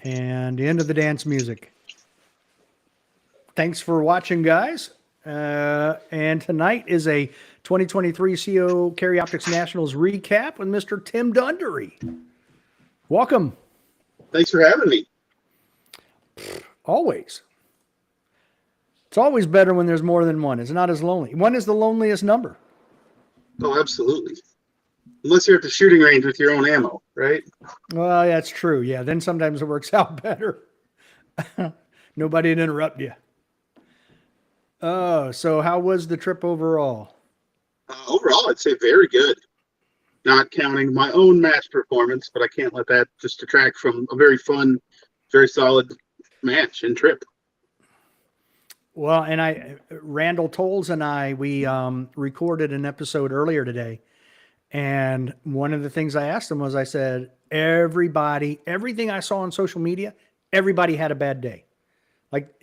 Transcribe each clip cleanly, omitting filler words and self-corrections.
and the end of the dance music. Thanks for watching, guys. And tonight is a 2023 CO Carry Optics Nationals recap with Mr. Tim Dundery. Welcome. Thanks for having me. Always. It's always better when there's more than one. It's not as lonely. One is the loneliest number. Oh, absolutely. Unless you're at the shooting range with your own ammo, right? Well, that's true. Yeah, then sometimes it works out better. Nobody to interrupt you. Oh, so how was the trip overall? Overall, I'd say very good. Not counting my own match performance, but I can't let that just detract from a very fun, very solid match and trip. Well, and Randall Tolles and we recorded an episode earlier today. And one of the things I asked him was, I said, everything I saw on social media, everybody had a bad day. Like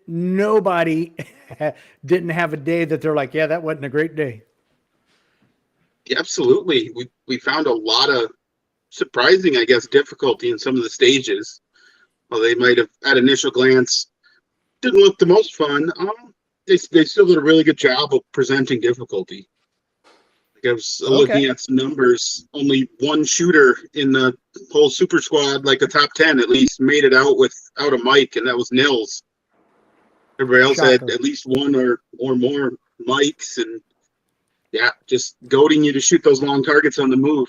nobody didn't have a day that they're like, yeah, that wasn't a great day. Yeah, absolutely. We found a lot of surprising, I guess, difficulty in some of the stages. Well, they might have, at initial glance, didn't look the most fun. They still did a really good job of presenting difficulty. I was looking at some numbers. Only one shooter in the whole super squad, like the top 10 at least, made it out without a mic, and that was Nils. Everybody else had at least one or more mics, and yeah, just goading you to shoot those long targets on the move.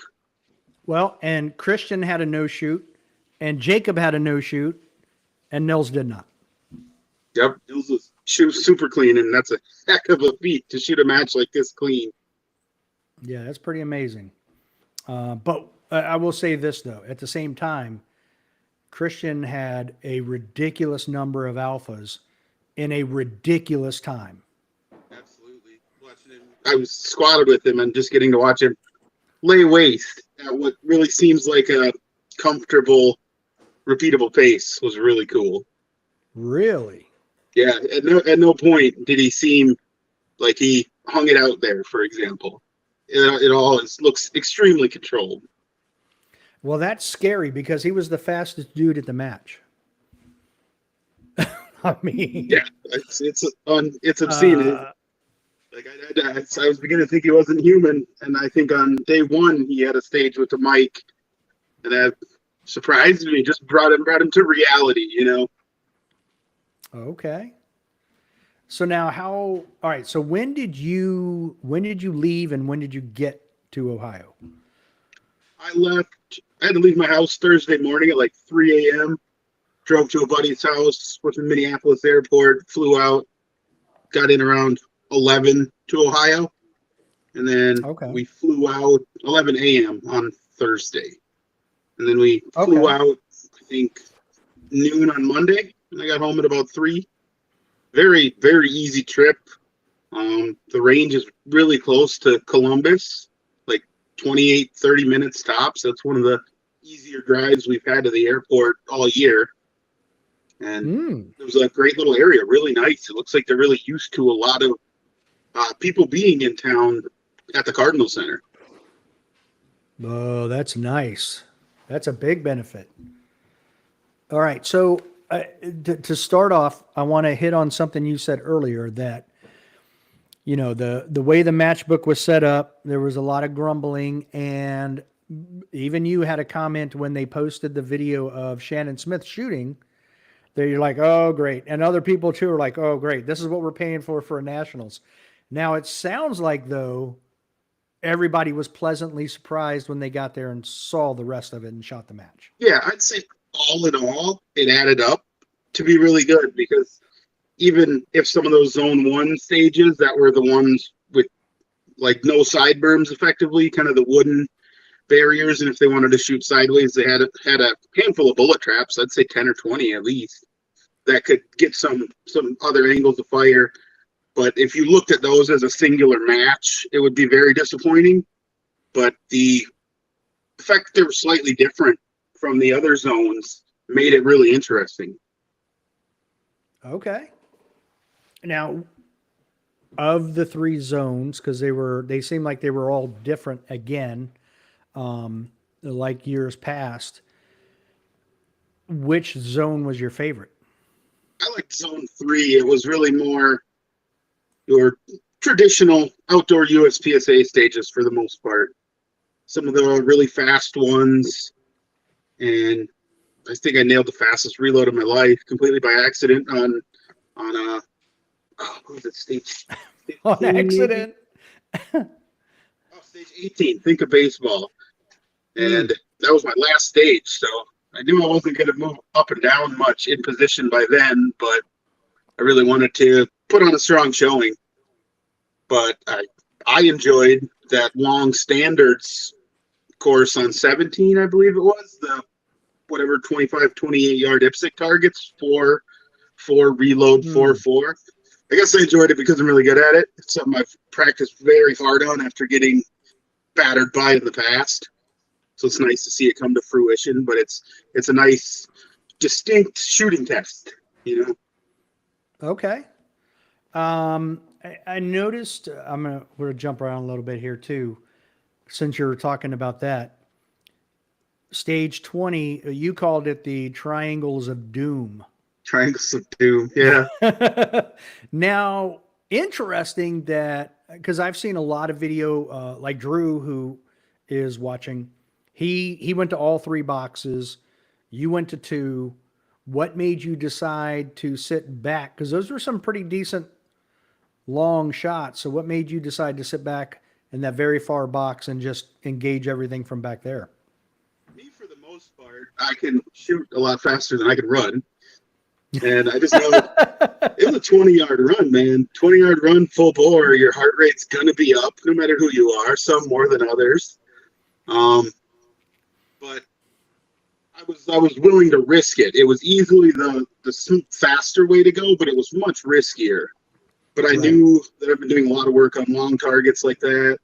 Well, and Christian had a no shoot, and Jacob had a no shoot, and Nils did not. Yep, Nils was super clean, and that's a heck of a feat to shoot a match like this clean. Yeah, that's pretty amazing. But I will say this, though. At the same time, Christian had a ridiculous number of alphas in a ridiculous time. Absolutely. Watching him, I was squatted with him and just getting to watch him lay waste at what really seems like a comfortable, repeatable pace was really cool. Really? Yeah, at no point did he seem like he hung it out there, for example. It all looks extremely controlled. Well, that's scary because he was the fastest dude at the match. I mean, yeah, it's obscene. Like I was beginning to think he wasn't human, and I think on day one he had a stage with the mic, and that surprised me. Just brought him to reality, you know. Okay. So now all right, so when did you leave and when did you get to Ohio? I had to leave my house Thursday morning at like 3 a.m. Drove to a buddy's house, went to Minneapolis airport, flew out, got in around 11 to Ohio. And then we flew out 11 a.m. on Thursday. And then we flew out, I think, noon on Monday. And I got home at about 3. Very, very easy trip. The range is really close to Columbus, like 28, 30 minutes tops. That's one of the easier drives we've had to the airport all year. And it was a great little area, really nice. It looks like they're really used to a lot of people being in town at the Cardinal Center. Oh, that's nice. That's a big benefit. All right, so to start off, I want to hit on something you said earlier that, you know, the way the matchbook was set up, there was a lot of grumbling, and even you had a comment when they posted the video of Shannon Smith shooting that you're like, oh, great. And other people too are like, oh, great. This is what we're paying for a Nationals. Now it sounds like, though, everybody was pleasantly surprised when they got there and saw the rest of it and shot the match. Yeah, I'd say all in all, it added up to be really good, because even if some of those zone 1 stages that were the ones with like no side berms, effectively kind of the wooden barriers, and if they wanted to shoot sideways, they had a handful of bullet traps. I'd say 10 or 20 at least that could get some other angles of fire. But if you looked at those as a singular match, it would be very disappointing. But the fact they were slightly different from the other zones made it really interesting. Okay. Now, of the 3 zones, because they seemed like they were all different again, like years past. which zone was your favorite? I liked Zone 3. It was really more your traditional outdoor USPSA stages for the most part. Some of the really fast ones, and I think I nailed the fastest reload of my life completely by accident on what was it, stage On 15 maybe? accident? Oh, stage 18. Think of baseball, Mm, and that was my last stage. So I knew I wasn't going to move up and down much in position by then, but I really wanted to put on a strong showing. But I enjoyed that long standards course on 17, I believe it was, the whatever 25, 28-yard IPSC targets, four reload, four, mm. four. I guess I enjoyed it because I'm really good at it. It's something I've practiced very hard on after getting battered by in the past. So it's nice to see it come to fruition, but it's a nice, distinct shooting test, you know. Okay. I noticed, we're gonna jump around a little bit here too, since you're talking about that. Stage 20, you called it the Triangles of Doom. Triangles of Doom, yeah. Now, interesting that because I've seen a lot of video, like Drew, who is watching, he went to all three boxes. You went to two. What made you decide to sit back? Because those were some pretty decent long shots. So, what made you decide to sit back in that very far box and just engage everything from back there? Me, for the most part, I can shoot a lot faster than I can run. And I just know it was a 20-yard run, man. 20-yard run, full bore. Your heart rate's gonna be up, no matter who you are. Some more than others. But I was willing to risk it. It was easily the faster way to go, but it was much riskier. But I Right. knew that I've been doing a lot of work on long targets like that,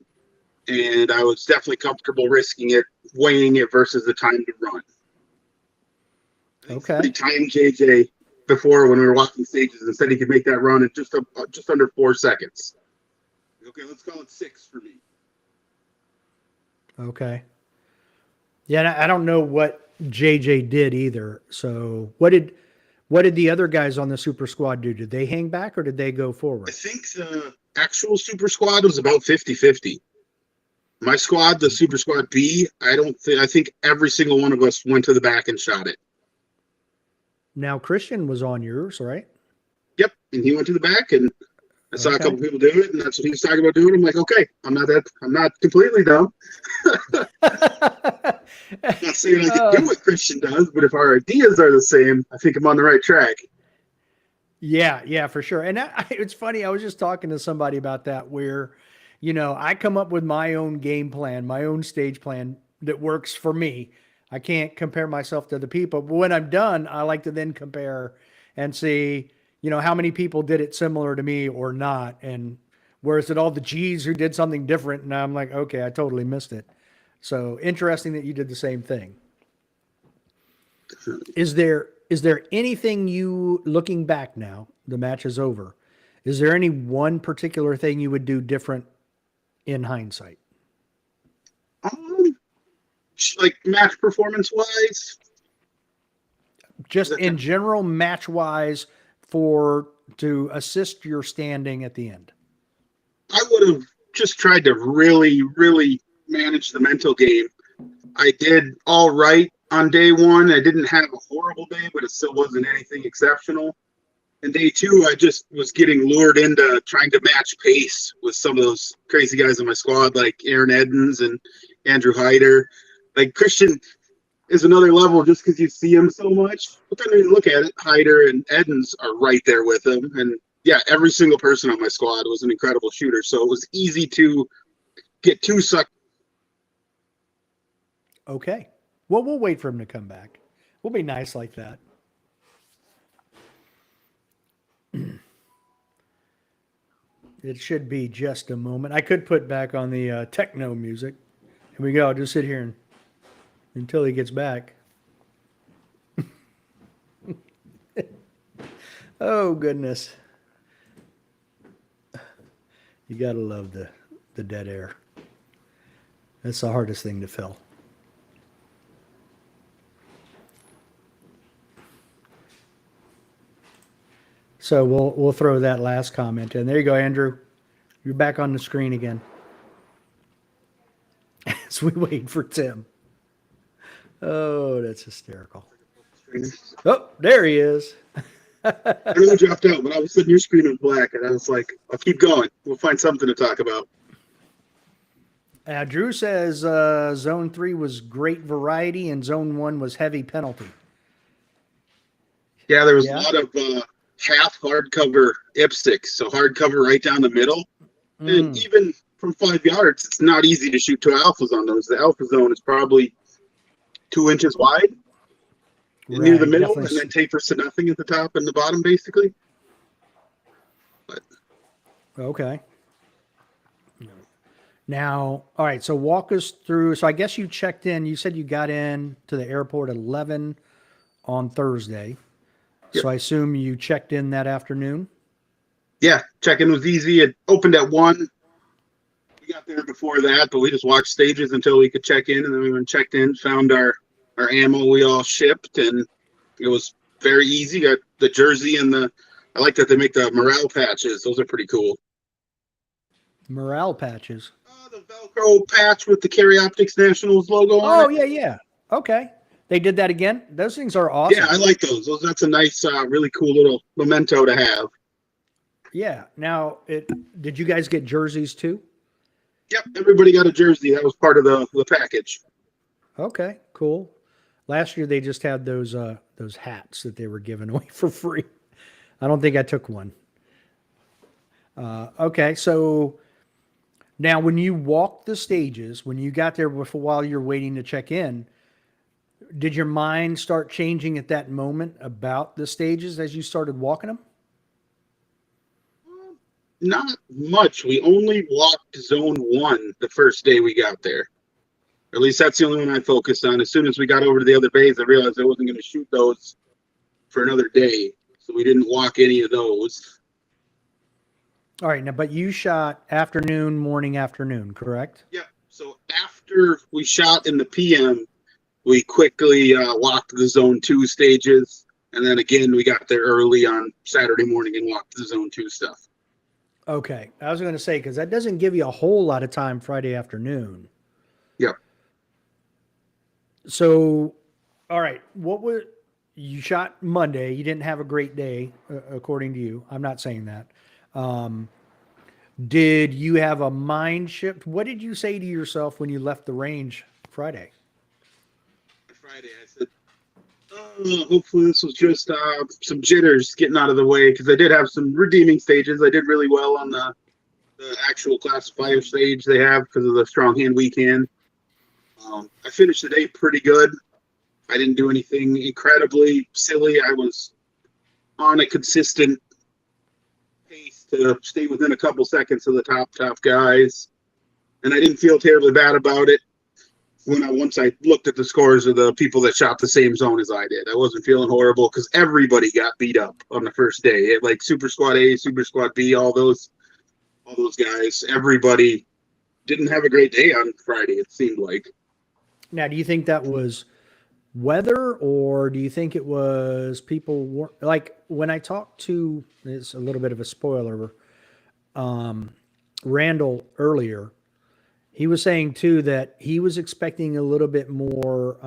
and I was definitely comfortable risking it, weighing it versus the time to run. I think somebody Okay. timed JJ before when we were walking stages and said he could make that run in just under 4 seconds. Okay, let's call it 6 for me. Okay. Yeah, and I don't know what JJ did either. So, what did the other guys on the super squad do? Did they hang back or did they go I forward? think the actual super squad was about 50-50. My squad, the super squad B, I think every single one of us went to the back and shot it. Now Christian was on yours, right? Yep, and he went to the back, and I saw a Okay. couple people do it, and that's what he was talking about doing. I'm like, okay, I'm not completely dumb. I'm not saying I can Uh, do what Christian does, but if our ideas are the same, I think I'm on the right track. yeah, yeah, for sure. And it's funny. I was just talking to somebody about that, where, I come up with my own game plan, my own stage plan that works for me. I can't compare myself to other people, but when I'm done, I like to then compare and see, how many people did it similar to me or not, and whereas it all the G's who did something different, and I'm like, okay, I totally missed it. So interesting that you did the same thing. Is there anything, you looking back now, the match is over? Is there any one particular thing you would do different in hindsight? Um, like match performance wise, is Just that in general, match wise, for to assist your standing at the end. I would have just tried to really, really manage the mental game. I did all right on day one. I didn't have a horrible day, but it still wasn't anything exceptional. And day two, I just was getting lured into trying to match pace with some of those crazy guys on my squad, like Aaron Edens and Andrew Hyder. Like Christian is another level just because you see him so much. But then when you look at it, Hyder and Edens are right there with him. And yeah, every single person on my squad was an incredible shooter. So it was easy to get too sucked. Okay. Well, we'll wait for him to come back. We'll be nice like that. It should be just a moment. I could put back on the techno music. Here we go. I'll just sit here until he gets back. Oh goodness. You gotta love the dead air. That's the hardest thing to fill. So we'll throw that last comment in. There you go, Andrew. You're back on the screen again. As we wait for Tim. Oh, that's hysterical. Oh, there he is. I know I dropped out, but all of a sudden your screen was black, and I was like, I'll keep going. We'll find something to talk about. Drew says Zone 3 was great variety and Zone 1 was heavy penalty. Yeah, there was Yeah. a lot of half hardcover IPSCs, so hardcover right down the middle. And even from 5 yards, it's not easy to shoot two alphas on those. The alpha zone is probably 2 inches wide near the middle, definitely. and then tapers to nothing at the top and the bottom, basically. But Okay. Now, all right, so walk us through. So I guess you checked in. You said you got in to the airport at 11 on Thursday. Yep. So I assume you checked in that afternoon? yeah, check-in was easy. It opened at 1. We got there before that, but we just watched stages until we could check in, and then we went and checked in, found our ammo we all shipped, and it was very easy. Got the jersey and I like that they make the morale patches. Those are pretty cool. Morale patches. The Velcro patch with the Carry Optics Nationals logo on Oh, it. yeah. Okay. They did that again? Those things are awesome. Yeah, I like those. That's a nice, really cool little memento to have. Yeah. Now, did you guys get jerseys too? Yep, everybody got a jersey. That was part of the package. Okay, cool. Last year they just had those hats that they were giving away for free. I don't think I took one. Okay, so now when you walked the stages, when you got there while you're waiting to check in, did your mind start changing at that moment about the stages as you started walking them? Not much. We only walked zone 1 the first day we got there. Or at least that's the only one I focused on. As soon as we got over to the other bays, I realized I wasn't going to shoot those for another day. So we didn't walk any of those. All right, now, but you shot afternoon, morning, afternoon, correct? Yeah. So after we shot in the PM, we quickly walked the zone 2 stages. And then again, we got there early on Saturday morning and walked the zone 2 stuff. Okay. I was going to say, because that doesn't give you a whole lot of time Friday afternoon. Yep. So, all right. You shot Monday. You didn't have a great day, according to you. I'm not saying that. Did you have a mind shift? What did you say to yourself when you left the range Friday? Friday, I said, hopefully this was just some jitters getting out of the way, because I did have some redeeming stages. I did really well on the actual classifier stage they have because of the strong hand, weak hand. I finished the day pretty good. I didn't do anything incredibly silly. I was on a consistent pace to stay within a couple seconds of the top guys, and I didn't feel terribly bad about it. Once I looked at the scores of the people that shot the same zone as I did, I wasn't feeling horrible because everybody got beat up on the first day. Like Super Squad A, Super Squad B, all those guys, everybody didn't have a great day on Friday, it seemed like. Now, do you think that was weather, or do you think it was people like when I talked to, it's a little bit of a spoiler, Randall earlier, he was saying too that he was expecting a little bit more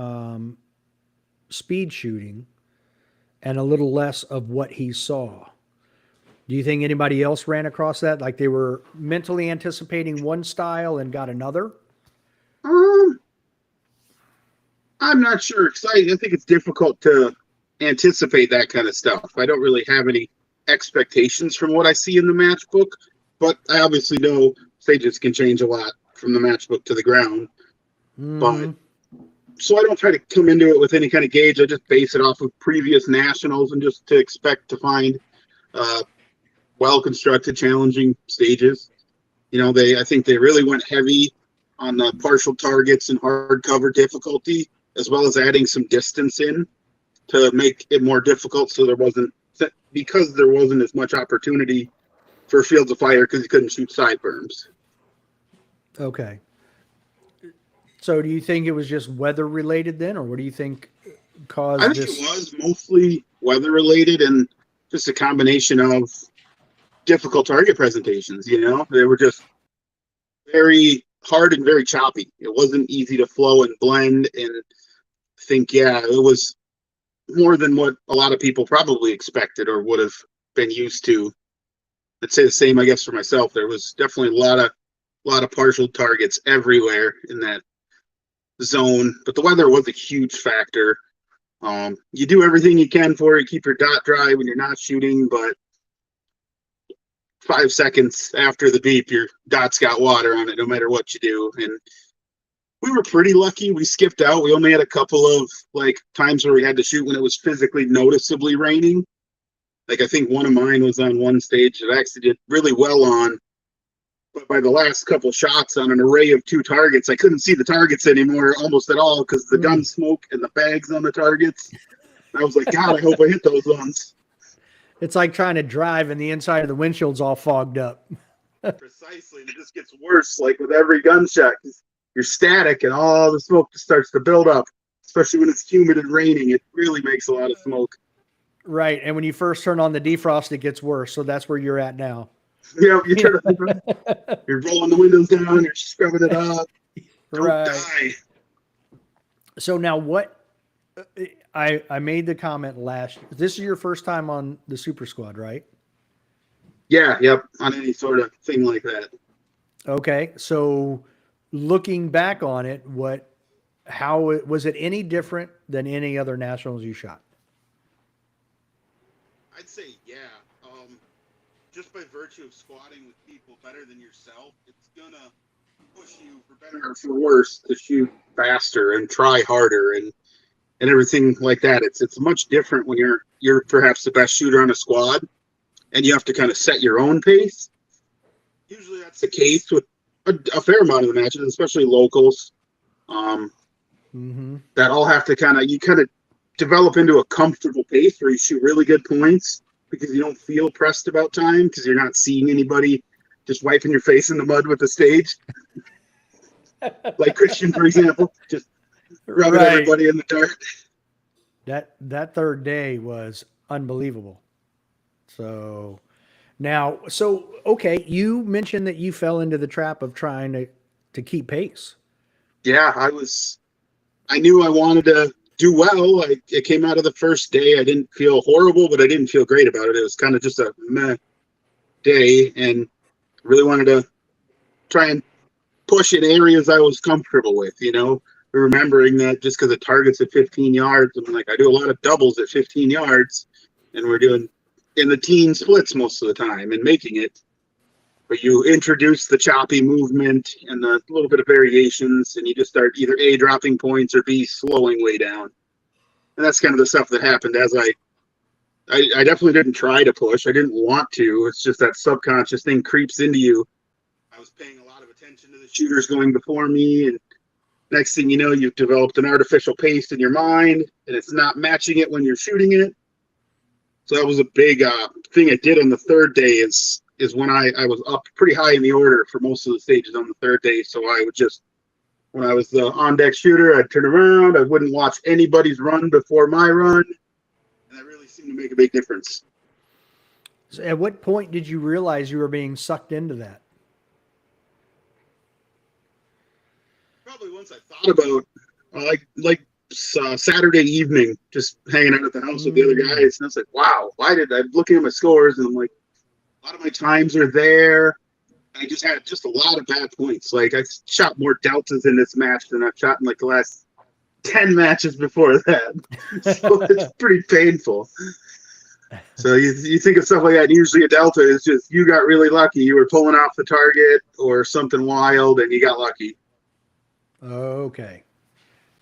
speed shooting and a little less of what he saw. Do you think anybody else ran across that? Like they were mentally anticipating one style and got another? I'm not sure, because I think it's difficult to anticipate that kind of stuff. I don't really have any expectations from what I see in the match book, but I obviously know stages can change a lot from the match book to the ground. But so I don't try to come into it with any kind of gauge. I just base it off of previous nationals and just to expect to find well-constructed, challenging stages. I think they really went heavy on the partial targets and hardcover difficulty, as well as adding some distance in to make it more difficult. So there wasn't as much opportunity for Fields of Fire because you couldn't shoot side berms. Okay. So do you think it was just weather related then, or what do you think caused I think this? it was mostly weather related, and just a combination of difficult target presentations. They were just very hard and very choppy. It wasn't easy to flow and blend and think. Yeah, it was more than what a lot of people probably expected or would have been used to. I'd say the same, I guess, for myself. There was definitely a lot of partial targets everywhere in that zone, but the weather was a huge factor. You do everything you can for it, keep your dot dry when you're not shooting, but 5 seconds after the beep, your dot's got water on it, no matter what you do. And we were pretty lucky. We skipped out. We only had a couple of times where we had to shoot when it was physically noticeably raining. I think one of mine was on one stage that I actually did really well on. But by the last couple shots on an array of 2 targets, I couldn't see the targets anymore almost at all because the gun smoke and the bags on the targets. I was like, God, I hope I hit those ones. It's like trying to drive and the inside of the windshield's all fogged up. Precisely. And it just gets worse. With every gunshot, you're static and all the smoke just starts to build up, especially when it's humid and raining. It really makes a lot of smoke. Right. And when you first turn on the defrost, it gets worse. So that's where you're at now. Yeah, you're rolling the windows down, you're scrubbing it up. Don't die. So now what I made the comment this is your first time on the Super Squad, right? Yeah, yep, on any sort of thing like that. Okay. So looking back on it, how was it any different than any other nationals you shot? I'd say, yeah. Just by virtue of squatting with people better than yourself, it's gonna push you, for better or for worse, to shoot faster and try harder and everything like that. It's much different when you're perhaps the best shooter on a squad and you have to kind of set your own pace. Usually that's the case with a fair amount of the matches, especially locals. That all have to you develop into a comfortable pace where you shoot really good points because you don't feel pressed about time because you're not seeing anybody just wiping your face in the mud with the stage. Like Christian, for example, just rubbing everybody in the dirt. That third day was unbelievable. So okay, you mentioned that you fell into the trap of trying to keep pace. Yeah, I knew I wanted to do well. It came out of the first day. I didn't feel horrible, but I didn't feel great about it. It was kind of just a meh day, and really wanted to try and push in areas I was comfortable with, remembering that just because the target's at 15 yards, I do a lot of doubles at 15 yards, and we're doing in the teen splits most of the time and making it. But you introduce the choppy movement and the little bit of variations, and you just start either A, dropping points, or B, slowing way down. And that's kind of the stuff that happened as I definitely didn't try to push. I didn't want to. It's just that subconscious thing creeps into you. I was paying a lot of attention to the shooters going before me, and next thing you know, you've developed an artificial pace in your mind, and it's not matching it when you're shooting it. So that was a big thing I did on the third day is when I was up pretty high in the order for most of the stages on the third day. So I would just, when I was the on-deck shooter, I'd turn around. I wouldn't watch anybody's run before my run. And that really seemed to make a big difference. So at what point did you realize you were being sucked into that? Probably once I thought about Saturday evening, just hanging out at the house with the other guys. And I was like, wow, I'm looking at my scores and I'm like, a lot of my times are there. I just had a lot of bad points. I shot more deltas in this match than I've shot in the last 10 matches before that. So it's pretty painful. So you think of stuff like that, and usually a delta is just you got really lucky. You were pulling off the target or something wild and you got lucky. Okay.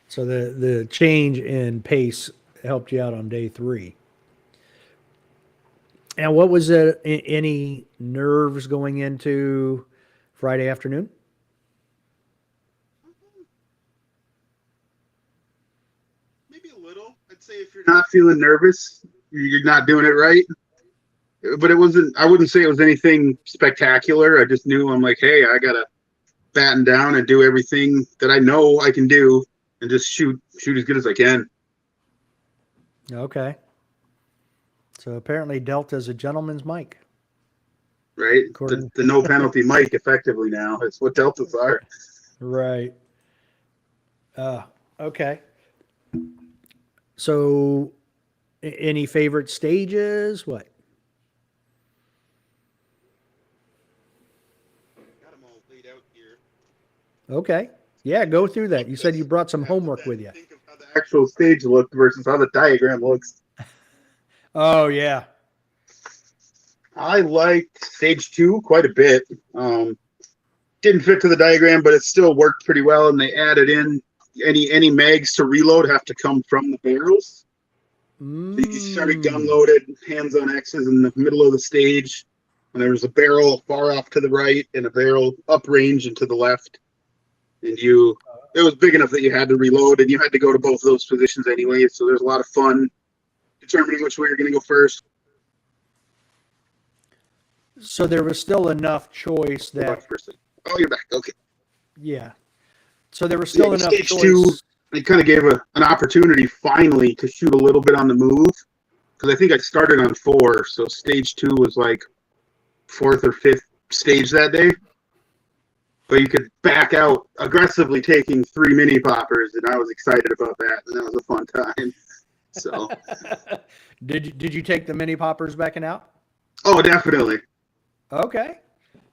So the change in pace helped you out on day 3. And what was it? Any nerves going into Friday afternoon? Maybe a little. I'd say if you're not feeling nervous, you're not doing it right. But I wouldn't say it was anything spectacular. I just knew I'm like, hey, I got to batten down and do everything that I know I can do and just shoot as good as I can. Okay. So apparently Delta's a gentleman's mic. right? According- The no penalty mic effectively now. It's what Deltas are. Right. Okay. So any favorite stages? What? Got them all laid out here. Okay. Yeah, go through that. You said you brought some homework with you. Think of how the actual stage looked versus how the diagram looks. Oh, yeah. I liked stage 2 quite a bit. Didn't fit to the diagram, but it still worked pretty well. And they added in any mags to reload have to come from the barrels. So you started gun loaded, hands on X's in the middle of the stage. And there was a barrel far off to the right and a barrel uprange and to the left. And it was big enough that you had to reload, and you had to go to both of those positions anyway. So there's a lot of fun determining which way you're going to go first. So there was still enough choice that, Oh, you're back. Okay. yeah. So there was still enough stage choice. 2, they kind of gave an opportunity finally to shoot a little bit on the move. Because I think I started on 4, so stage 2 was like 4th or 5th stage that day. But you could back out aggressively taking 3 mini poppers, and I was excited about that, and that was a fun time. So, Did you take the mini poppers backing out? oh, definitely. Okay.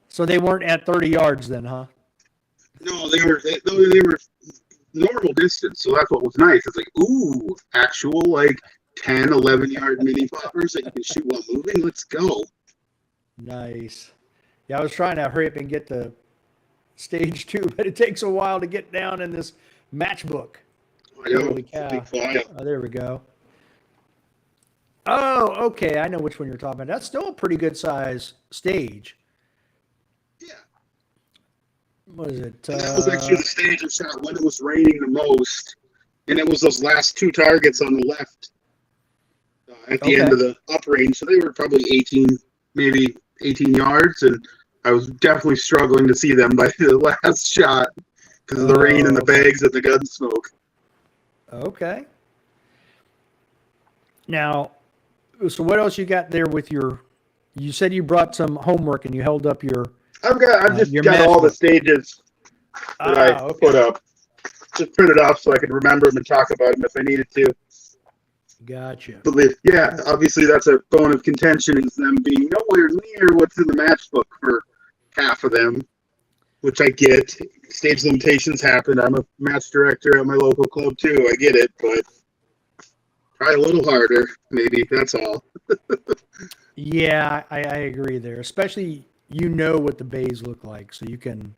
So they weren't at 30 yards then, huh? No, they were normal distance, so that's what was nice. It's like, ooh, actual like 10, 11-yard mini poppers that you can shoot while moving. Let's go. Nice. Yeah, I was trying to hurry up and get to stage 2, but it takes a while to get down in this matchbook. I know, Holy it's a cow. big file. Oh, there we go. Oh, okay. I know which one you're talking about. That's still a pretty good size stage. Yeah. What is it? And that was actually the stage I shot when it was raining the most. And it was those last 2 targets on the left at the end of the uprange. So they were probably 18, maybe 18 yards. And I was definitely struggling to see them by the last shot because of the rain and the bags and the gun smoke. Okay. Now, so what else you got there with you said you brought some homework and you held up your, I've just your got all the matchbook. stages that I okay. put up. Just print it off so I could remember them and talk about them if I needed to. Gotcha. But yeah, obviously that's a bone of contention is them being nowhere near what's in the matchbook for half of them, which I get. Stage limitations happen. I'm a match director at my local club too. I get it, but probably a little harder. Maybe that's all. Yeah, I agree there. Especially what the bays look like, so you can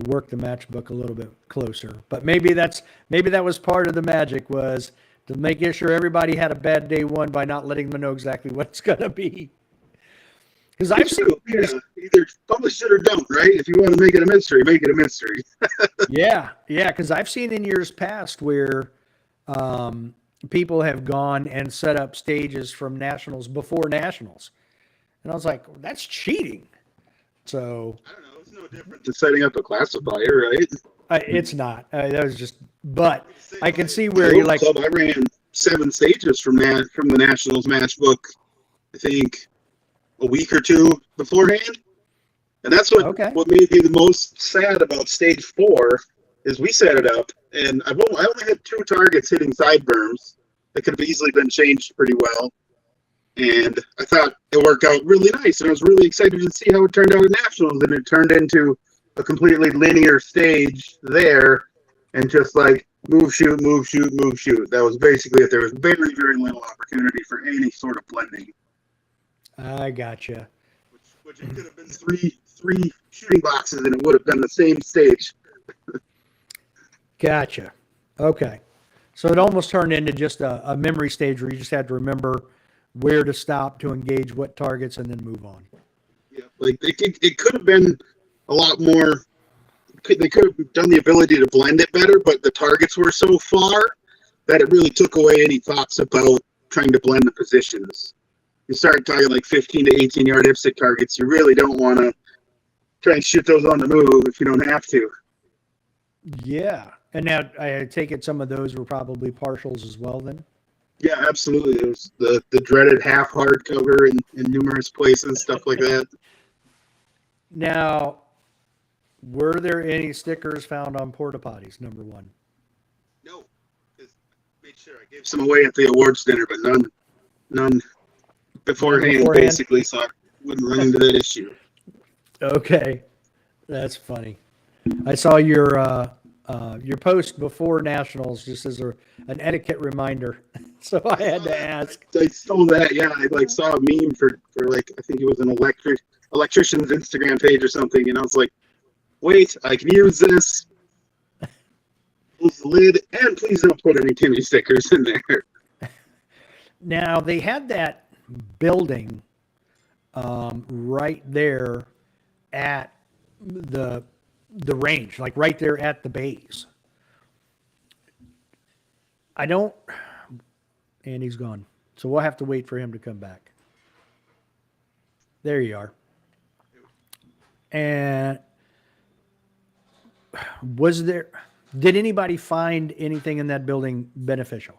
work the matchbook a little bit closer. But maybe that was part of the magic was to make sure everybody had a bad day one by not letting them know exactly what it's gonna be. Because I've seen either publish it or don't, right? If you want to make it a mystery, make it a mystery. yeah, because I've seen in years past where people have gone and set up stages from nationals before nationals, and I was like, well, that's cheating. So I don't know. It's no different than setting up a classifier, right? it's not. That was just, but I can see where you're like, club, I ran 7 stages from the nationals matchbook. I think a week or 2 beforehand. And that's what made me the most sad about stage 4 is we set it up and I only had 2 targets hitting side berms that could have easily been changed pretty well. And I thought it worked out really nice and I was really excited to see how it turned out at nationals, and it turned into a completely linear stage there and just like move, shoot, move, shoot, move, shoot. That was basically it. There was very, very little opportunity for any sort of blending. I gotcha. Which it could have been three shooting boxes, and it would have been the same stage. Gotcha. Okay. So it almost turned into just a memory stage where you just had to remember where to stop to engage what targets and then move on. Yeah, like it could have been a lot more. They could have done the ability to blend it better, but the targets were so far that it really took away any thoughts about trying to blend the positions. You start talking like 15 to 18 yard IPSC targets, you really don't want to try and shoot those on the move if you don't have to. Yeah. And now I take it some of those were probably partials as well then? Yeah, absolutely. It was the dreaded half hardcover in numerous places, stuff like that. Now, were there any stickers found on porta potties? Number one. No, just made sure I gave some away at the awards dinner, but none beforehand, beforehand? basically, so I wouldn't run into that issue. Okay, that's funny. I saw your post before nationals just as an etiquette reminder, so I had to ask. I stole that. Yeah, I like saw a meme for like I think it was an electrician's Instagram page or something, and I was like, wait, I can use this. Close the lid, and please don't put any Timmy stickers in there. Now they had that building right there at the range, like right there at the base. I don't, and he's gone. So we'll have to wait for him to come back. There you are. And did anybody find anything in that building beneficial?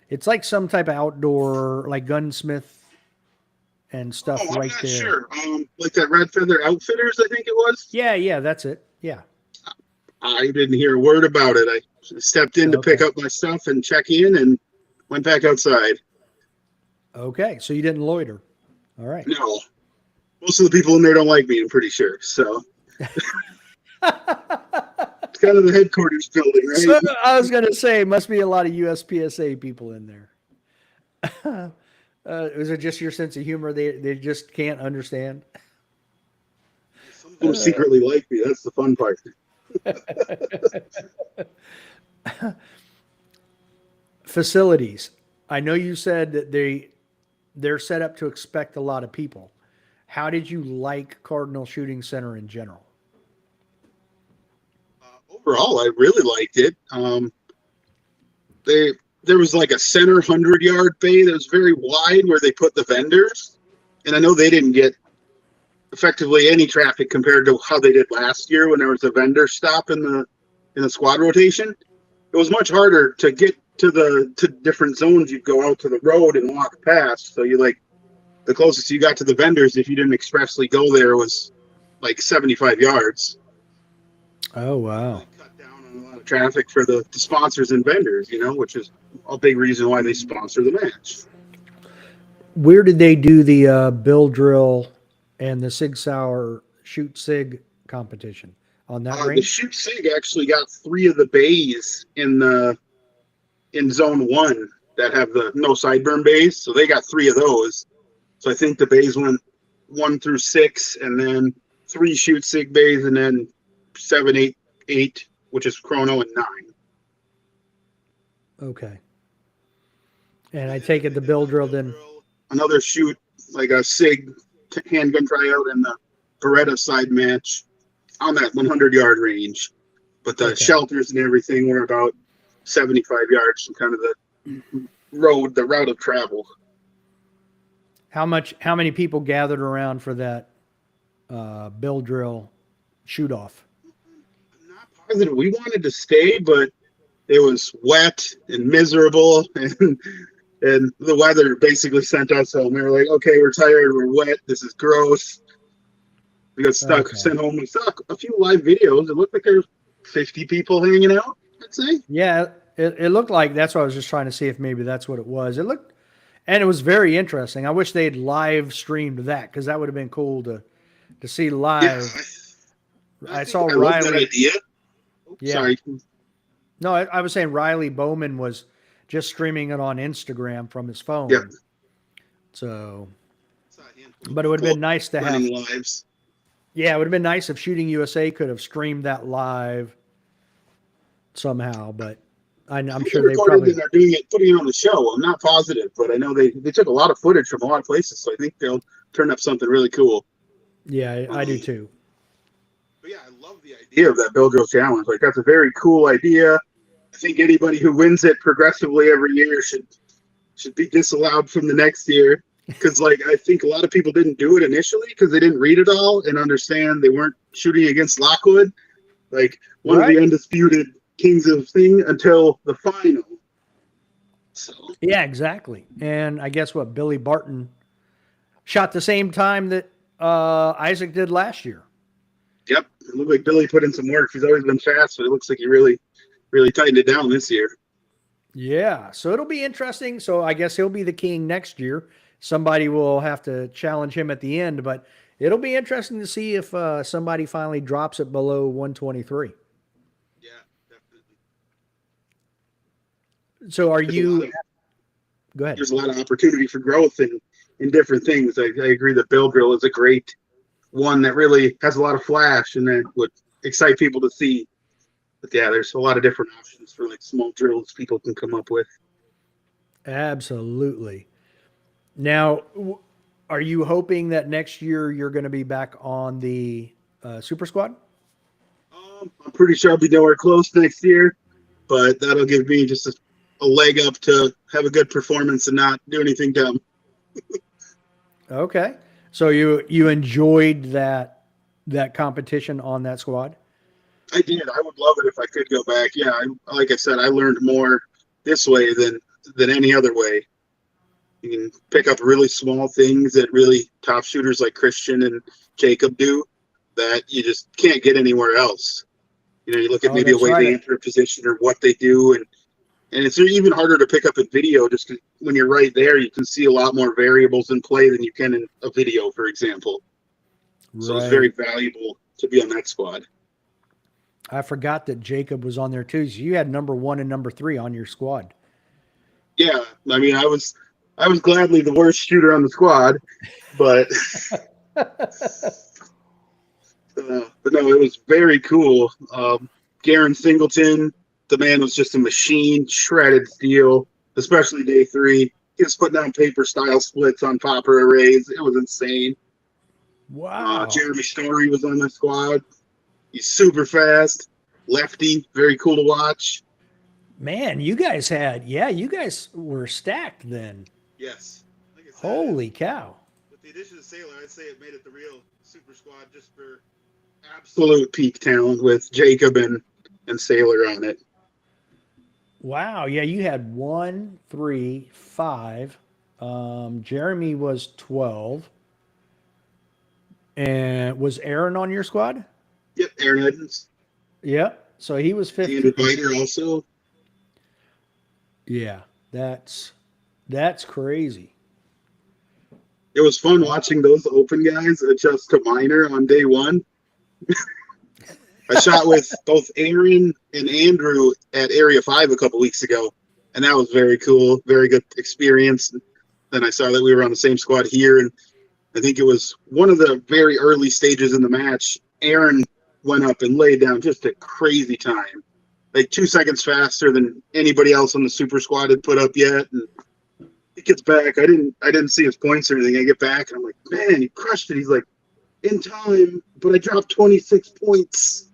It's like some type of outdoor, like gunsmith and stuff I'm right not there. sure. Like that Red Feather Outfitters, I think it was. Yeah, that's it. Yeah. I didn't hear a word about it. I stepped in to pick up my stuff and check in, and went back outside. Okay, so you didn't loiter. All right. No, most of the people in there don't like me. I'm pretty sure. So it's kind of the headquarters building, right? So I was going to say, must be a lot of USPSA people in there. Is it just your sense of humor? They just can't understand. Some of them secretly like me. That's the fun part. Facilities. I know you said that they're set up to expect a lot of people. How did you like Cardinal Shooting Center in general? Overall, I really liked it. There was like a center 100-yard bay that was very wide where they put the vendors, and I know they didn't get effectively any traffic compared to how they did last year when there was a vendor stop in the squad rotation. It was much harder to get to different zones. You'd go out to the road and walk past. So the closest you got to the vendors, if you didn't expressly go there, was like 75 yards. Oh, wow. Cut down on a lot of traffic for the sponsors and vendors, which is a big reason why they sponsor the match. Where did they do the Bill Drill and the Sig Sauer Shoot Sig competition? On that range? The Shoot Sig actually got 3 of the bays in zone 1 that have the no sideburn bays. So they got 3 of those. So I think the bays went 1 through 6, and then 3 Shoot Sig bays, and then 7, 8, which is chrono, and 9. Okay. And I take it the Bill Drill then. Another shoot, like a Sig handgun tryout, and the Beretta side match on that 100-yard range. But the shelters and everything were about 75 yards from kind of the route of travel. How many people gathered around for that Bill Drill shoot off? I'm not positive. We wanted to stay, but it was wet and miserable, and the weather basically sent us home. We were like, okay, we're tired, we're wet, this is gross. We got stuck, sent home. We saw a few live videos. It looked like there was 50 people hanging out, I'd say. Yeah, it looked like, that's what I was just trying to see if maybe that's what it was. It looked, and it was very interesting. I wish they'd live streamed that, because that would have been cool to see live. Yeah, I saw Riley. Love that idea. Yeah. Sorry. No, I was saying Riley Bowman was just streaming it on Instagram from his phone. Yeah. So, but it would have been nice to have lives. Yeah, it would have been nice if Shooting USA could have streamed that live somehow, but I'm sure they probably are doing it, putting it on the show. I'm not positive, but I know they took a lot of footage from a lot of places, so I think they'll turn up something really cool. Yeah, I do too. But yeah, I love the idea of that Bill Drill Challenge. Like, that's a very cool idea. I think anybody who wins it progressively every year should be disallowed from the next year. Because, I think a lot of people didn't do it initially because they didn't read it all and understand they weren't shooting against Lockwood. One of the undisputed kings of thing until the final. So Yeah, exactly. And I guess what Billy Barton shot the same time that Isaac did last year. yep, it looked like Billy put in some work. He's always been fast, but it looks like he really tightened it down this year. Yeah, so it'll be interesting. So I guess he'll be the king next year. Somebody will have to challenge him at the end, but it'll be interesting to see if somebody finally drops it below 123. Yeah, definitely. So are There's a lot you? of Go ahead. there's a lot of opportunity for growth in different things. I agree that Bill Drill is a great one that really has a lot of flash and that would excite people to see. But yeah, there's a lot of different options for like small drills people can come up with. Absolutely. Now, are you hoping that next year you're going to be back on the Super Squad? I'm pretty sure I'll be nowhere close next year, but that'll give me just a leg up to have a good performance and not do anything dumb. Okay. So you enjoyed that competition on that squad? I did. I would love it if I could go back. Yeah, like I said, I learned more this way than any other way. You can pick up really small things that really top shooters like Christian and Jacob do that you just can't get anywhere else. You look at Oh, maybe a that's way they right. enter a position or what they do, and it's even harder to pick up in video. Just 'cause when you're right there, you can see a lot more variables in play than you can in a video, for example. So it's very Right. valuable to be on that squad. I forgot that Jacob was on there too. So you had number one and number three on your squad. Yeah, I mean, I was gladly the worst shooter on the squad, but but no, it was very cool. Garen Singleton, the man was just a machine, shredded steel, especially day three. He was putting down paper style splits on popper arrays. It was insane. Wow. Jeremy Story was on the squad. He's super fast, lefty, very cool to watch. Man, you guys were stacked then. Yes, like I said, Holy cow. with the addition of Sailor, I'd say it made it the real super squad just for absolute peak talent with Jacob and Sailor on it. Wow. Yeah, you had one, three, five. Jeremy was 12. And was Aaron on your squad? Yep, Aaron Edmonds, Yep. So he was Andrew 15. Biter also. Yeah. That's crazy. It was fun watching those open guys adjust to minor on day one. I shot with both Aaron and Andrew at Area 5 a couple weeks ago, and that was very cool, very good experience. Then I saw that we were on the same squad here, and I think it was one of the very early stages in the match. Aaron went up and laid down just a crazy time, like 2 seconds faster than anybody else on the super squad had put up yet. And he gets back. I didn't see his points or anything. I get back and I'm like, man, he crushed it. He's like, in time, but I dropped 26 points.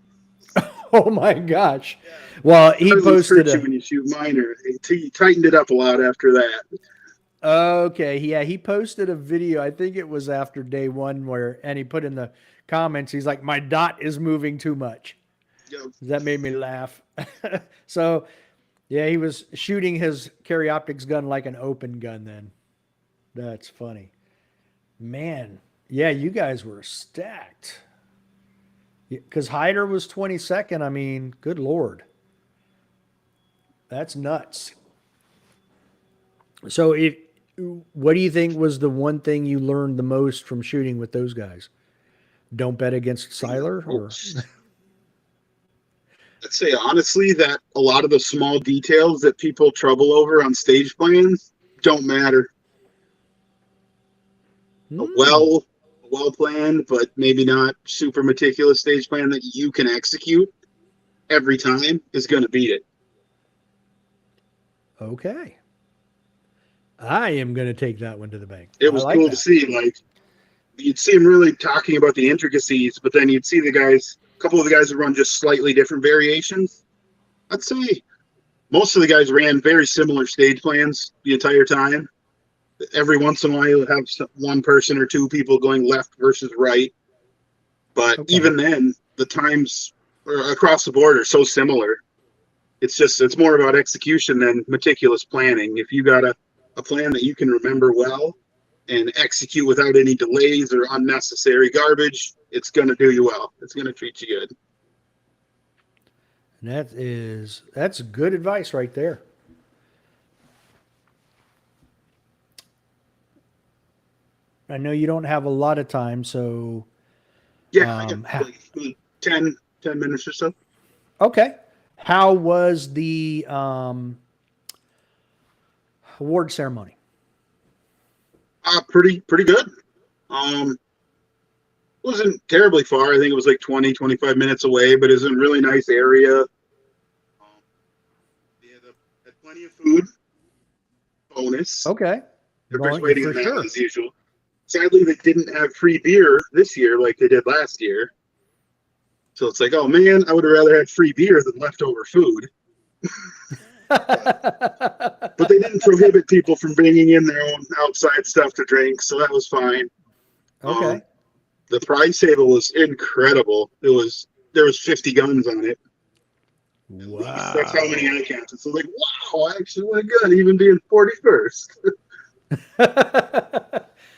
Oh my gosh. Yeah. Well, he Doesn't posted hurt you a when you shoot minor. He tightened it up a lot after that. okay, yeah, he posted a video. I think it was after day one where and he put in the comments, he's like, my dot is moving too much. Yeah. That made me laugh. So yeah, he was shooting his carry optics gun like an open gun then. That's funny. Man, yeah, you guys were stacked. Because Hyder was 22nd. I mean, good Lord. That's nuts. So, what do you think was the one thing you learned the most from shooting with those guys? Don't bet against Siler, or I'd say honestly that a lot of the small details that people trouble over on stage plans don't matter. A hmm, well planned, but maybe not super meticulous stage plan that you can execute every time is going to beat it. okay. I am going to take that one to the bank. It I was like cool to that. see. Like you'd see him really talking about the intricacies, but then you'd see a couple of the guys that run just slightly different variations. I'd say most of the guys ran very similar stage plans the entire time. Every once in a while, you'll have one person or two people going left versus right. But Okay. even then, the times across the board are so similar. It's more about execution than meticulous planning. If you got a plan that you can remember well and execute without any delays or unnecessary garbage, it's going to do you well. It's going to treat you good. And that's good advice right there. I know you don't have a lot of time, so Yeah, I um, get like 10 minutes or so. okay. How was the award ceremony? Pretty good. Um, wasn't terribly far. I think it was like 20, 25 minutes away, but it was in a really nice area. They had plenty of food. Bonus. Okay, Everybody's well, waiting for on that sure. as usual. Sadly, they didn't have free beer this year like they did last year. So it's like, oh man, I would have rather had free beer than leftover food. But they didn't prohibit people from bringing in their own outside stuff to drink, so that was fine. Okay. The prize table was incredible. There was 50 guns on it. Wow. That's how many I counted. So like, wow, I actually won a gun, even being 41st.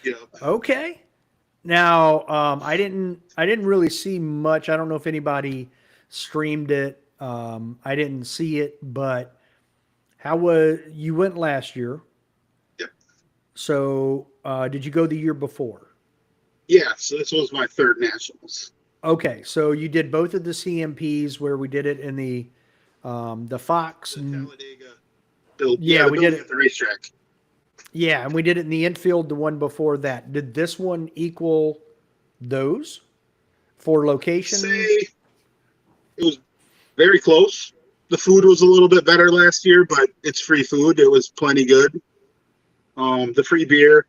Yeah. Okay. Now, I didn't really see much. I don't know if anybody streamed it. I didn't see it, but you went last year? Yeah. So, did you go the year before? Yeah, so this was my third nationals. Okay, so you did both of the CMPs where we did it in the Fox. The Talladega build. Yeah, the we did building it. at the racetrack. Yeah, and we did it in the infield, the one before that. Did this one equal those for location? Say it was very close. The food was a little bit better last year, but it's free food. It was plenty good. The free beer.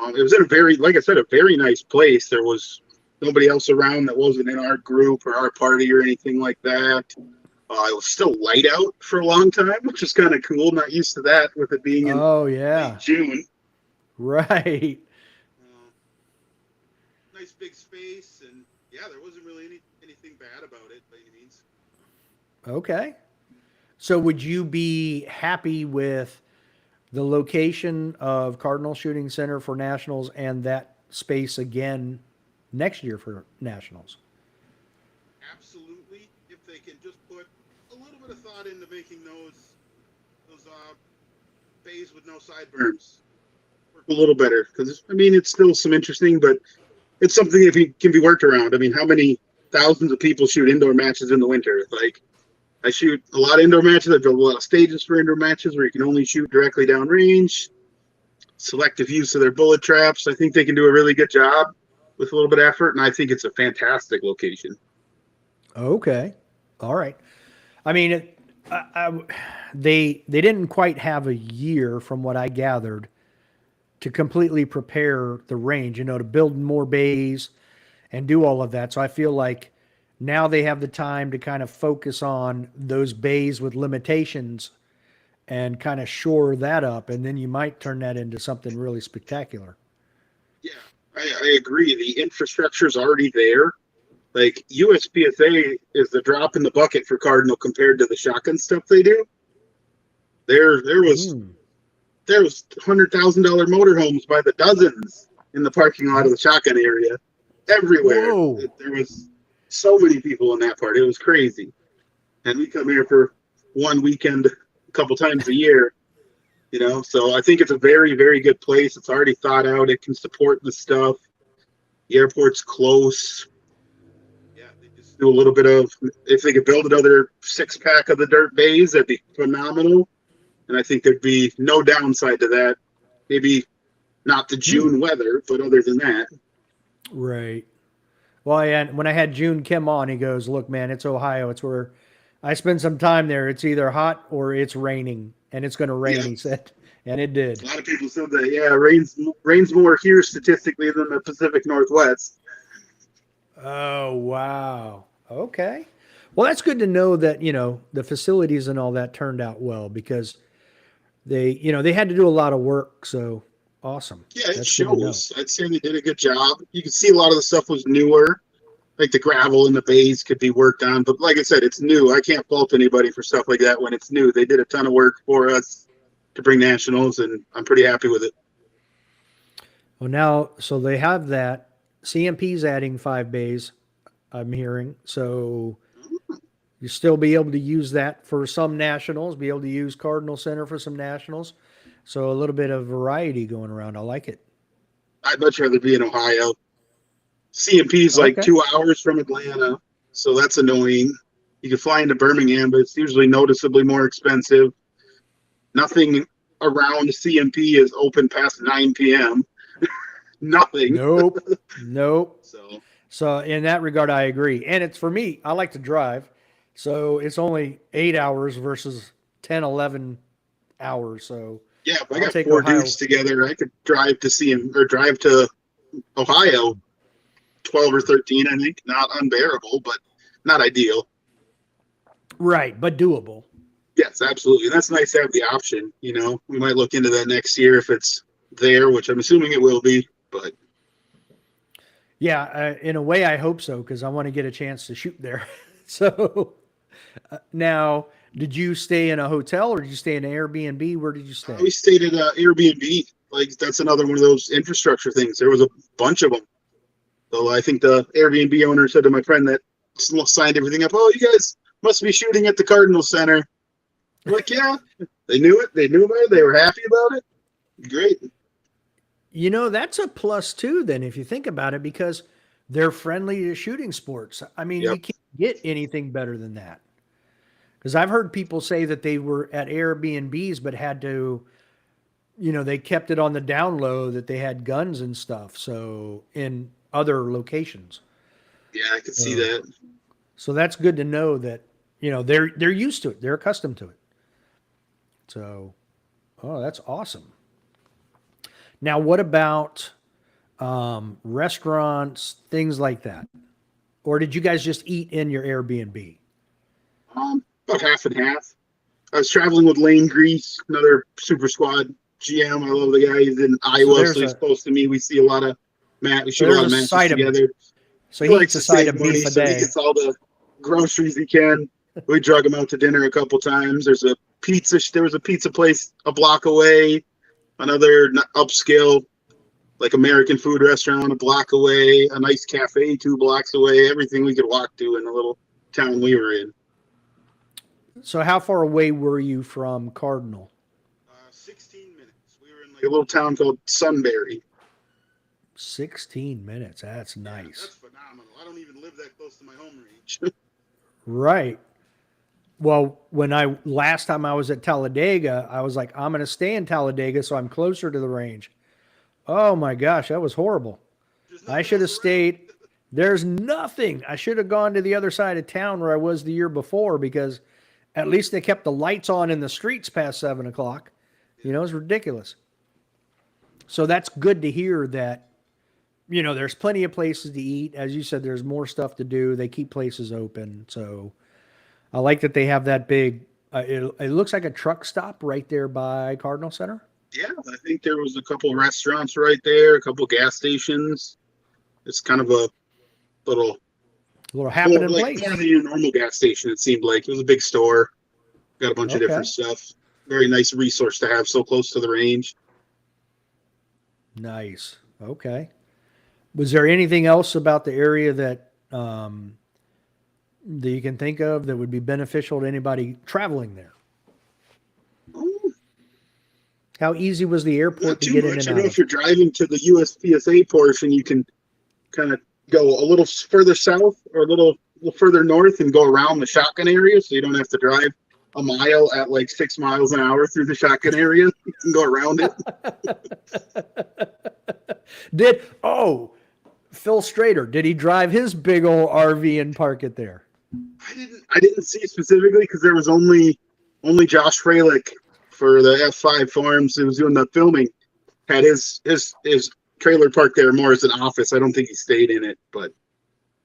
It was in like I said, a very nice place. There was nobody else around that wasn't in our group or our party or anything like that. It was still light out for a long time, which is kind of cool. Not used to that with it being in Oh late yeah, June. right. Uh, Nice big space, and yeah, there wasn't really anything bad about it by any means. Okay. So would you be happy with the location of Cardinal Shooting Center for Nationals and that space again next year for Nationals? Absolutely, if they can just put a little bit of thought into making those bays with no sideburns work a little better, because I mean it's still some interesting, but it's something that can be worked around. I mean, how many thousands of people shoot indoor matches in the winter? Like, I shoot a lot of indoor matches. I build a lot of stages for indoor matches where you can only shoot directly downrange. Selective use of their bullet traps. I think they can do a really good job with a little bit of effort, and I think it's a fantastic location. Okay. All right. I mean, they didn't quite have a year, from what I gathered, to completely prepare the range, to build more bays and do all of that. So I feel like now they have the time to kind of focus on those bays with limitations and kind of shore that up. And then you might turn that into something really spectacular. Yeah, I agree. The infrastructure is already there. Like, USPSA is the drop in the bucket for Cardinal compared to the shotgun stuff they do. There was $100,000 motorhomes by the dozens in the parking lot of the shotgun area, everywhere. Whoa. There was so many people in that part. It was crazy. And we come here for one weekend a couple times a year, So I think it's a very, very good place. It's already thought out. It can support the stuff. The airport's close. Yeah, they just do a little bit of, if they could build another 6-pack of the dirt bays, that'd be phenomenal. And I think there'd be no downside to that. Maybe not the June weather, but other than that. Right. Well, and when I had June Kim on, he goes, "Look, man, it's Ohio. It's where I spend some time there. It's either hot or it's raining, and it's going to rain," he said. And it did. A lot of people said that, yeah, rains more here statistically than the Pacific Northwest. Oh, wow. Okay. Well, that's good to know that, the facilities and all that turned out well, because they had to do a lot of work. So awesome. Yeah, it That's good to know. shows. I'd say they did a good job. You can see a lot of the stuff was newer. like the gravel and the bays could be worked on. But like I said, it's new. I can't fault anybody for stuff like that when it's new. They did a ton of work for us to bring nationals, and I'm pretty happy with it. Well, now, so they have that. CMP's adding 5 bays, I'm hearing. So you still be able to use that for some nationals, be able to use Cardinal Center for some nationals. So a little bit of variety going around. I like it. I'd much rather be in Ohio. CMP is like Okay. 2 hours from Atlanta, so that's annoying. You can fly into Birmingham, but it's usually noticeably more expensive. Nothing around CMP is open past 9 p.m. Nothing. Nope. Nope. So So in that regard, I agree. And it's for me, I like to drive. So it's only 8 hours versus 10, 11 hours. So yeah, if I I'll got take four Ohio. dudes together, I could drive to CM or drive to Ohio 12 or 13, I think. Not unbearable, but not ideal. Right, but doable. Yes, absolutely. That's nice to have the option. We might look into that next year if it's there, which I'm assuming it will be. But Yeah, in a way, I hope so because I want to get a chance to shoot there. So now, did you stay in a hotel or did you stay in an Airbnb? Where did you we stay? stayed at Airbnb. Like that's another one of those infrastructure things. There was a bunch of them. So I think the Airbnb owner said to my friend that signed everything up. Oh, you guys must be shooting at the Cardinal Center. I'm like, yeah, they knew it. They knew about it. They were happy about it. Great. That's a plus too, then, if you think about it, because they're friendly to shooting sports. I mean, Yep. you can't get anything better than that. Because I've heard people say that they were at Airbnbs, but had to, they kept it on the down low that they had guns and stuff. So in other locations. Yeah, I could see So, that. so that's good to know that, they're used to it. They're accustomed to it. So, oh, that's awesome. Now, what about restaurants, things like that? Or did you guys just eat in your Airbnb? About half and half. I was traveling with Lane Grease, another Super Squad GM. I love the guy. He's in So Iowa, so there's he's a close to me. We see a lot of we so shoot a lot there's of a matches side of together. so He he eats likes a to side save of money, beef a so he day. gets all the groceries he can. We drug him out to dinner a couple times. There was a pizza place a block away, another upscale like American food restaurant a block away, a nice cafe 2 blocks away. Everything we could walk to in the little town we were in. So how far away were you from Cardinal? 16 minutes. We were in like a little town called Sunbury. 16 minutes. That's Yeah, nice. that's phenomenal. I don't even live that close to my home range. Right. Well, when I last time I was at Talladega, I was like, I'm going to stay in Talladega so I'm closer to the range. Oh my gosh, that was horrible. There's I nothing should have else around. stayed. There's nothing. I should have gone to the other side of town where I was the year before because at least they kept the lights on in the streets past 7 o'clock. It's ridiculous. So that's good to hear that, there's plenty of places to eat. As you said, there's more stuff to do. They keep places open. So I like that they have that big, it looks like a truck stop right there by Cardinal Center. Yeah, I think there was a couple restaurants right there, a couple gas stations. It's kind of a little A little more happening like more place. than your normal gas station. It seemed like it was a big store. Got a bunch of different Okay. stuff. Very nice resource to have so close to the range. Nice. Okay. Was there anything else about the area that you can think of that would be beneficial to anybody traveling there? Oh, How easy was the airport not to too get in much. and I know out if of? you're driving to the USPSA portion, you can kind of go a little further south or a little further north and go around the shotgun area, so you don't have to drive a mile at like 6 miles an hour through the shotgun area. You can go around it. Did Phil Strader, did he drive his big old RV and park it there? I didn't see specifically because there was only Josh Fralick for the F5 Farms who was doing the filming had his trailer parked there more as an office. I don't think he stayed in it, but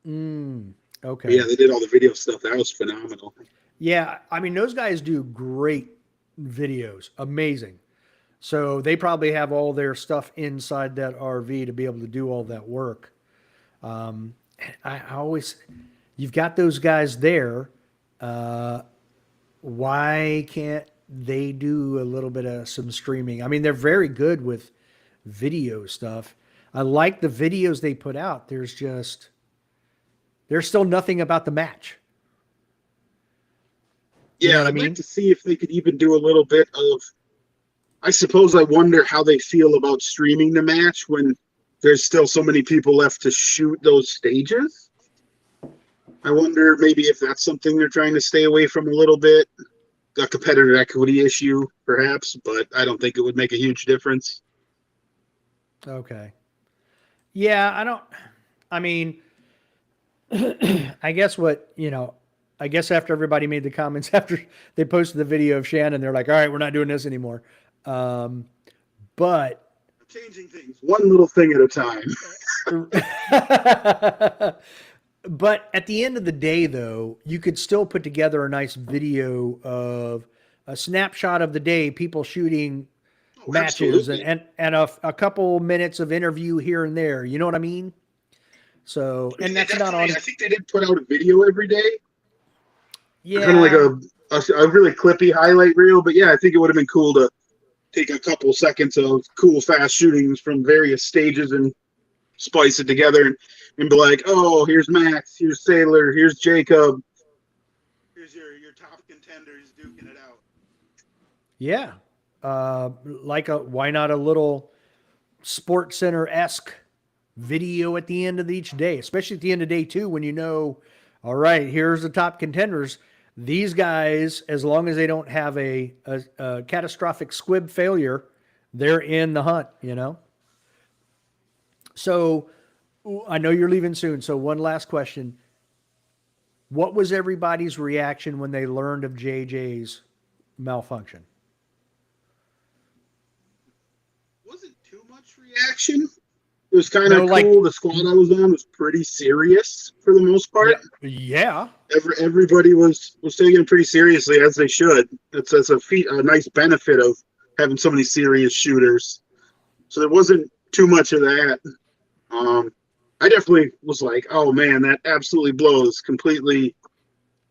yeah, Okay. they did all the video stuff. That was phenomenal. Yeah, I mean those guys do great videos. Amazing. So they probably have all their stuff inside that RV to be able to do all that work. I always, you've got those guys there. Why can't they do a little bit of some streaming? I mean, they're very good with video stuff. I like the videos they put out. There's still nothing about the match. You know Yeah, what I I'd like mean? to see if they could even do a little bit of. I suppose I wonder how they feel about streaming the match when there's still so many people left to shoot those stages. I wonder maybe if that's something they're trying to stay away from a little bit. A competitive equity issue, perhaps, but I don't think it would make a huge difference. Okay. Yeah, I don't. I mean, I guess I guess after everybody made the comments after they posted the video of Shannon, they're like, all right, we're not doing this anymore. Um, but Changing things one little thing at a time. but at the end of the day, though, you could still put together a nice video of a snapshot of the day, people shooting Oh, matches, absolutely. and a couple minutes of interview here and there. You know what I mean? So, I mean, and they that's not on. definitely. I think they did put out a video every day, kind of like Yeah, a really clippy highlight reel. But yeah, I think it would have been cool to take a couple seconds of cool, fast shootings from various stages and splice it together and be like, oh, here's Max, here's Sailor, here's Jacob, here's your top contenders duking it out. yeah. Like why not a little Sports Center esque video at the end of each day, especially at the end of day two when you know, all right, here's the top contenders. These guys, as long as they don't have a catastrophic squib failure, they're in the hunt, you know? So I know you're leaving soon. So one last question. What was everybody's reaction when they learned of JJ's malfunction? Wasn't too much reaction. It was kind No, of like, cool. The squad I was on was pretty serious for the most part. yeah, yeah, Everybody was taking it pretty seriously, as they should. That's a nice benefit of having so many serious shooters. So there wasn't too much of that. I definitely was like, oh man, that absolutely blows. Completely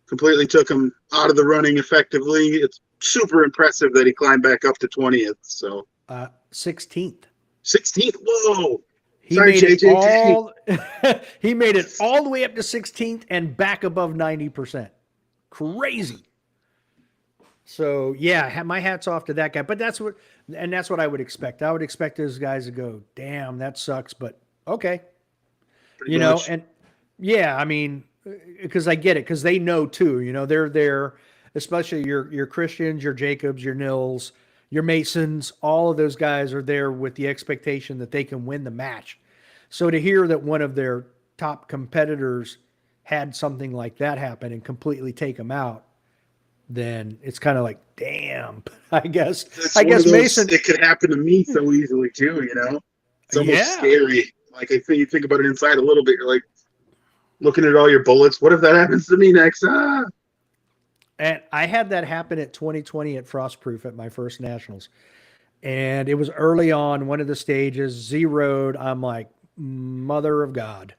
took him out of the running effectively. It's super impressive that he climbed back up to 20th. So 16th. 16th. Whoa. He Sorry, made it JJJ. all. He made it all the way up to 16th and back above 90%. Crazy. So yeah, my hats off to that guy. But that's what I would expect. I would expect those guys to go, damn, that sucks, but okay, Pretty much. and yeah, I mean, because I get it, because they know too. They're there, especially your Christians, your Jacobs, your Nils, your Masons. All of those guys are there with the expectation that they can win the match. So to hear that one of their top competitors had something like that happen and completely take them out, then it's kind of like, damn. I guess It's I one of guess those, Mason. it could happen to me so easily too, you know? It's almost Yeah. scary. Like, I think you think about it inside a little bit, you're like looking at all your bullets. What if that happens to me next? Ah. And I had that happen at 2020 at Frostproof at my first nationals. And it was early on, one of the stages, zeroed. I'm like, mother of God.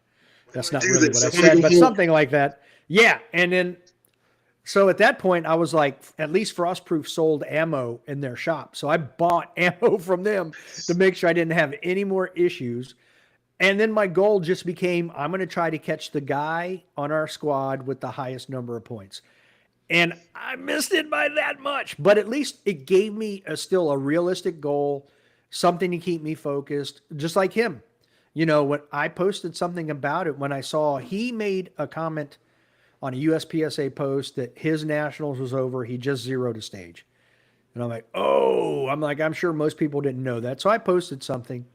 Why do That's I not do really this? what I I want to said, go but home. something like that. Yeah. And then, so at that point, I was like, at least Frostproof sold ammo in their shop. So I bought ammo from them to make sure I didn't have any more issues. And then my goal just became I'm going to try to catch the guy on our squad with the highest number of points. And I missed it by that much, but at least it gave me still a realistic goal, something to keep me focused, just like him. When I posted something about it, when I saw he made a comment on a USPSA post that his nationals was over, he just zeroed a stage. And I'm like, oh, I'm sure most people didn't know that. So I posted something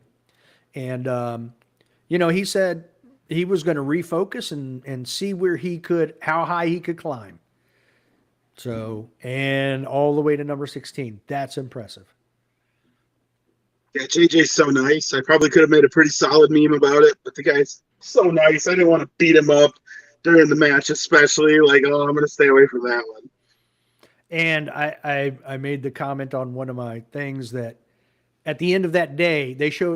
and, he said he was going to refocus and see how high he could climb. So, and all the way to number 16. That's impressive. Yeah, JJ's so nice. I probably could have made a pretty solid meme about it, but the guy's so nice. I didn't want to beat him up during the match, especially. Like, oh, I'm going to stay away from that one. And I made the comment on one of my things that at the end of that day,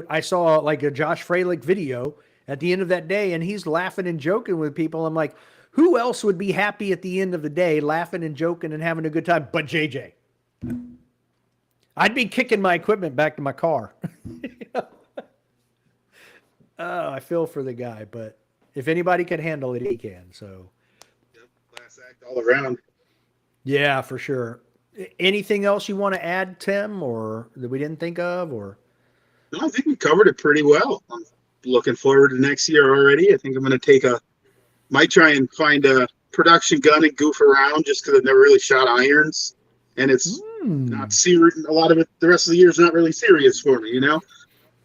I saw like a Josh Fralick video, at the end of that day, and he's laughing and joking with people. I'm like, who else would be happy at the end of the day, laughing and joking and having a good time but JJ? I'd be kicking my equipment back to my car. Oh, I feel for the guy, but if anybody can handle it, he can. So, Yep, class act all around. yeah, for sure. Anything else you want to add, Tim, or that we didn't think of, or? No, I think we covered it pretty well. I'm looking forward to next year already. I think I'm going to might try and find a production gun and goof around just because I've never really shot irons. And it's not serious. A lot of it, the rest of the year is not really serious for me, you know?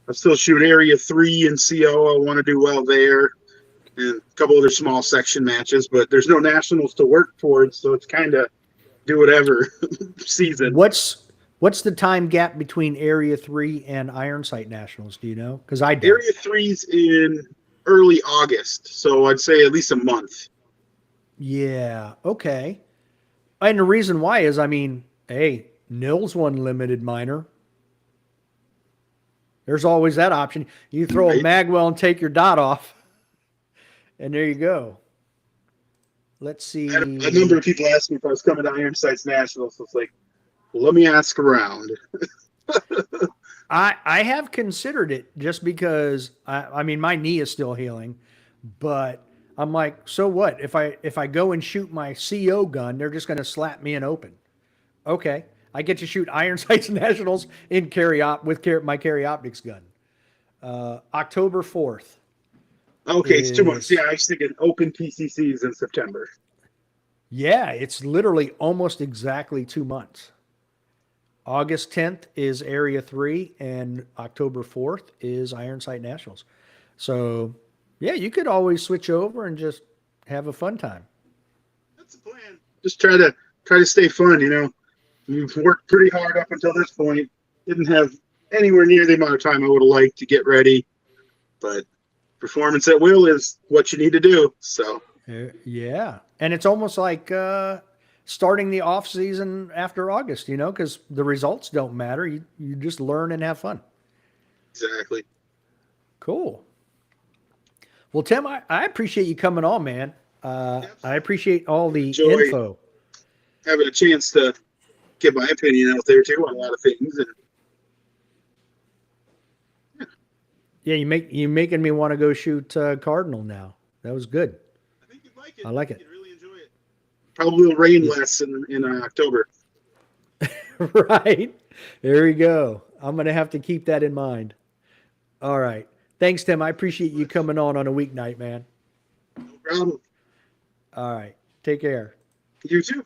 I still shoot Area 3 and CO. I want to do well there. And a couple other small section matches, but there's no nationals to work towards, so it's kind of do whatever season. What's the time gap between Area 3 and Iron Sight Nationals? Do you know? Because I don't. Area 3's in early August, so I'd say at least a month. Yeah. Okay. And the reason why is, I mean, hey, Nils won limited minor. There's always that option. You throw a magwell and take your dot off, and there you go. Let's see. I had a number of people asked me if I was coming to Iron Sights Nationals, so it's like, well, let me ask around. I have considered it just because I mean my knee is still healing, but I'm like, so what? If I go and shoot my CO gun, they're just going to slap me in open. Okay, I get to shoot Iron Sights Nationals in my carry optics gun. October 4th. Okay, it's 2 months. Yeah, I was thinking open PCCs in September. Yeah, it's literally almost exactly 2 months. August 10th is Area 3, and October 4th is Iron Sight Nationals. So, yeah, you could always switch over and just have a fun time. That's the plan. Just try to stay fun, you know. We've worked pretty hard up until this point. Didn't have anywhere near the amount of time I would have liked to get ready, but performance at will is what you need to do. So, yeah, and it's almost like starting the off season after August, you know, because the results don't matter. You just learn and have fun. Exactly. Cool. Well, Tim, I appreciate you coming on, man. I appreciate all the info. Having a chance to get my opinion out there too on a lot of things. And yeah, you making me want to go shoot Cardinal now. That was good. I think you'd like it. I like it. You'd really enjoy it. Probably will rain less in October. Right. There we go. I'm going to have to keep that in mind. All right. Thanks, Tim. I appreciate you coming on a weeknight, man. No problem. All right. Take care. You too.